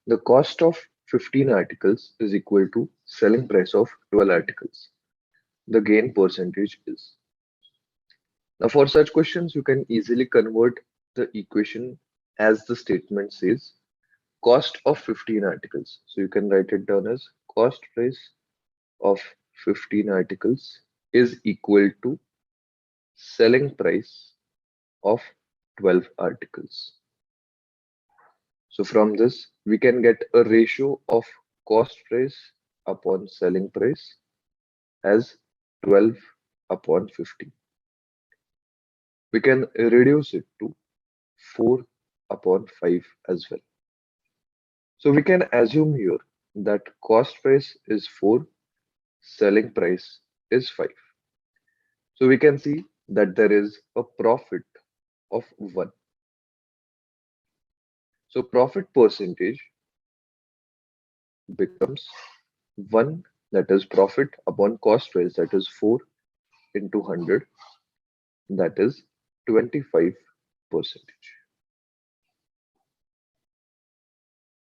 The cost of 15 articles is equal to selling price of 12 articles. The gain percentage is. Now, for such questions, you can easily convert the equation as the statement says cost of 15 articles. So you can write it down as cost price of 15 articles is equal to selling price of 12 articles. So from this, we can get a ratio of cost price upon selling price as 12 upon 50. We can reduce it to 4 upon 5 as well. So we can assume here that cost price is 4, selling price is 5. So we can see that there is a profit of 1. So profit percentage becomes 1, that is profit upon cost price, that is 4 into 100, that is 25 percentage.